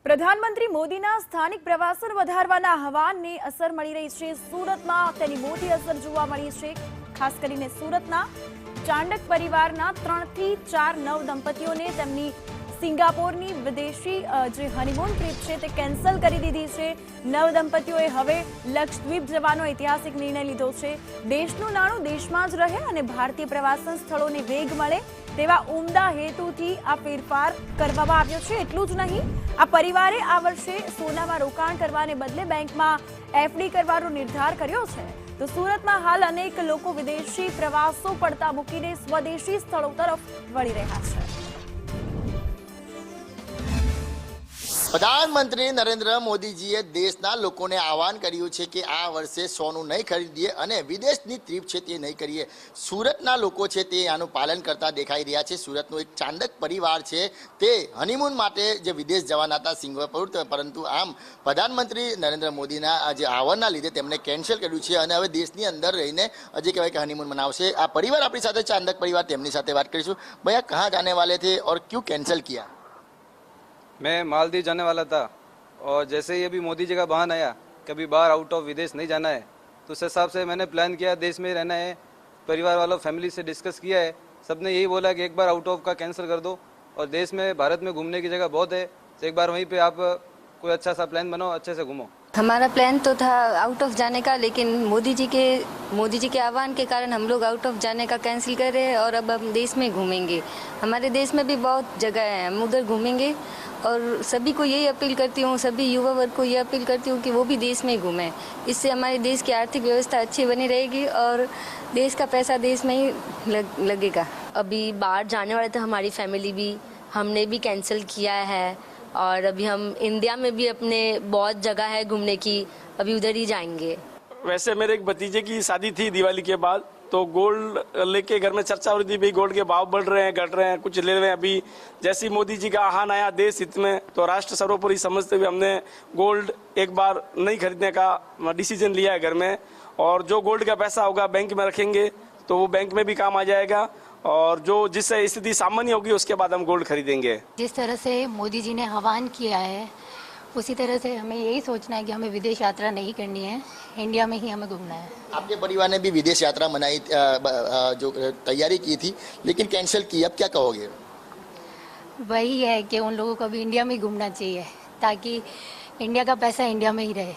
પ્રધાનમંત્રી મોદીના સ્થાનિક પ્રવાસન વધારવાના આહવાનને અસર મળી રહી છે। સુરતમાં તેની મોટી અસર જોવા મળી છે। ખાસ કરીને સુરતના ચાંડક પરિવારના 3 થી 4 નવ દંપતીઓને તેમની સિંગાપોરની વિદેશી જે હનીમૂન ટ્રીપ છે તે કેન્સલ કરી દીધી છે। નવ દંપતીઓએ હવે લક્ષદ્વીપ જવાનો ઐતિહાસિક નિર્ણય લીધો છે। દેશનું નાણું દેશમાં જ રહે અને ભારતીય પ્રવાસન સ્થળોને વેગ મળે તેવા ઉમદા હેતુથી આ ફેરફાર કરવામાં આવ્યો છે। એટલું જ નહીં, આ પરિવારે આ વર્ષે સોનામાં રોકાણ કરવાને બદલે બેંકમાં એફડી કરવાનો નિર્ધાર કર્યો છે। તો સુરતમાં હાલ અનેક લોકો વિદેશી પ્રવાસો પડતા મૂકીને સ્વદેશી સ્થળો તરફ વળી રહ્યા છે। પ્રધાનમંત્રી નરેન્દ્ર મોદીજીએ દેશના લોકોને આહવાન કર્યું છે કે આ વર્ષે સોનું નહીં ખરીદીએ અને વિદેશની ટ્રીપ છે તે નહીં કરીએ। સુરતના લોકો છે તે આનું પાલન કરતા દેખાઈ રહ્યા છે। સુરતનો એક ચાંદક પરિવાર છે તે હનીમૂન માટે જે વિદેશ જવાના હતા સિંગાપોર, પરંતુ આમ પ્રધાનમંત્રી નરેન્દ્ર મોદીના જે આહવાનના લીધે તેમણે કેન્સલ કર્યું છે અને હવે દેશની અંદર રહીને જે કહેવાય કે હનીમૂન મનાવશે। આ પરિવાર આપણી સાથે ચાંદક પરિવાર, તેમની સાથે વાત કરીશું। ભૈયા, કहाँ जाने वाले थे और क्यों कैंसिल किया? मैं मालदीव जाने वाला था और जैसे ही अभी मोदी जी का बहान आया कि अभी बाहर आउट ऑफ विदेश नहीं जाना है, तो उस हिसाब से मैंने प्लान किया देश में रहना है। परिवार वालों फैमिली से डिस्कस किया है, सबने यही बोला कि एक बार आउट ऑफ का कैंसिल कर दो और देश में भारत में घूमने की जगह बहुत है, तो एक बार वहीं पे आप कोई अच्छा सा प्लान बनाओ, अच्छे से घूमो। हमारा प्लान तो था आउट ऑफ जाने का, लेकिन मोदी जी के आह्वान के कारण हम लोग आउट ऑफ जाने का कैंसिल कर रहे हैं और अब हम देश में घूमेंगे। हमारे देश में भी बहुत जगह है, हम उधर घूमेंगे और सभी को यही अपील करती हूँ, सभी युवा वर्ग को ये अपील करती हूँ कि वो भी देश में घूमें। इससे हमारे देश की आर्थिक व्यवस्था अच्छी बनी रहेगी और देश का पैसा देश में ही लगेगा। अभी बाहर जाने वाले थे हमारी फैमिली भी, हमने भी कैंसिल किया है और अभी हम इंडिया में भी अपने बहुत जगह है घूमने की, अभी उधर ही जाएंगे। वैसे मेरे एक भतीजे की शादी थी दिवाली के बाद, तो गोल्ड लेके घर में चर्चा हो रही थी, भाई गोल्ड के भाव बढ़ रहे हैं, घट रहे हैं, कुछ ले रहे हैं। अभी जैसे ही मोदी जी का आह्वान आया देश हित में, तो राष्ट्र सर्वोपरि समझते हुए हमने गोल्ड एक बार नहीं खरीदने का डिसीजन लिया है घर में। और जो गोल्ड का पैसा होगा बैंक में रखेंगे तो वो बैंक में भी काम आ जाएगा और जो जिससे स्थिति सामान्य होगी उसके बाद हम गोल्ड खरीदेंगे। जिस तरह से मोदी जी ने आह्वान किया है उसी तरह से हमें यही सोचना है कि हमें विदेश यात्रा नहीं करनी है, इंडिया में ही हमें घूमना है। आपके परिवार ने भी विदेश यात्रा मनाई, जो तैयारी की थी, लेकिन कैंसिल की, अब क्या कहोगे? वही है कि उन लोगों को भी इंडिया में ही घूमना चाहिए ताकि इंडिया का पैसा इंडिया में ही रहे।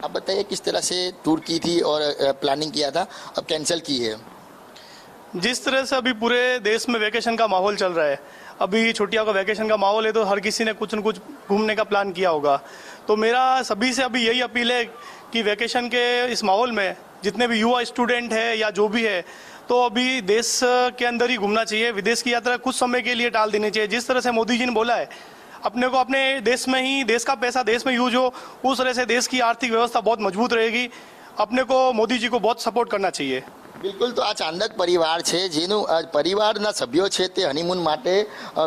आप बताइए किस तरह से टूर की थी और प्लानिंग किया था, अब कैंसिल की है? जिस तरह से अभी पूरे देश में वैकेशन का माहौल चल रहा है, अभी छुट्टियों का वैकेशन का माहौल है, तो हर किसी ने कुछ न कुछ घूमने का प्लान किया होगा। तो मेरा सभी से अभी यही अपील है कि वैकेशन के इस माहौल में जितने भी युवा स्टूडेंट है या जो भी है, तो अभी देश के अंदर ही घूमना चाहिए। विदेश की यात्रा कुछ समय के लिए टाल देनी चाहिए। जिस तरह से मोदी जी ने बोला है अपने को अपने देश में ही, देश का पैसा देश में यूज हो, उस तरह से देश की आर्थिक व्यवस्था बहुत मजबूत रहेगी। अपने को मोदी जी को बहुत सपोर्ट करना चाहिए। બિલકુલ, તો આ ચાંદક પરિવાર છે જેનું પરિવારના સભ્યો છે તે હનીમૂન માટે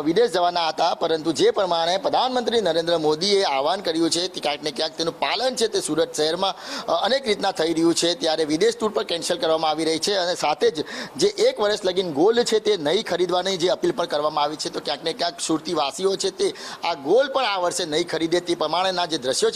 વિદેશ જવાના હતા, પરંતુ જે પ્રમાણે પ્રધાનમંત્રી નરેન્દ્ર મોદીએ આહવાન કર્યું છે તે ક્યાંક ને ક્યાંક તેનું પાલન છે તે સુરત શહેરમાં અનેક રીતના થઈ રહ્યું છે। ત્યારે વિદેશ ટૂર પર કેન્સલ કરવામાં આવી રહી છે અને સાથે જ જે 1 વર્ષ લગીન ગોલ્ડ છે તે નહીં ખરીદવાની જે અપીલ પણ કરવામાં આવી છે, તો ક્યાંક ને ક્યાંક સુરતીવાસીઓ છે તે આ ગોલ્ડ પણ આ વર્ષે નહીં ખરીદે તે પ્રમાણેના જે દ્રશ્યો છે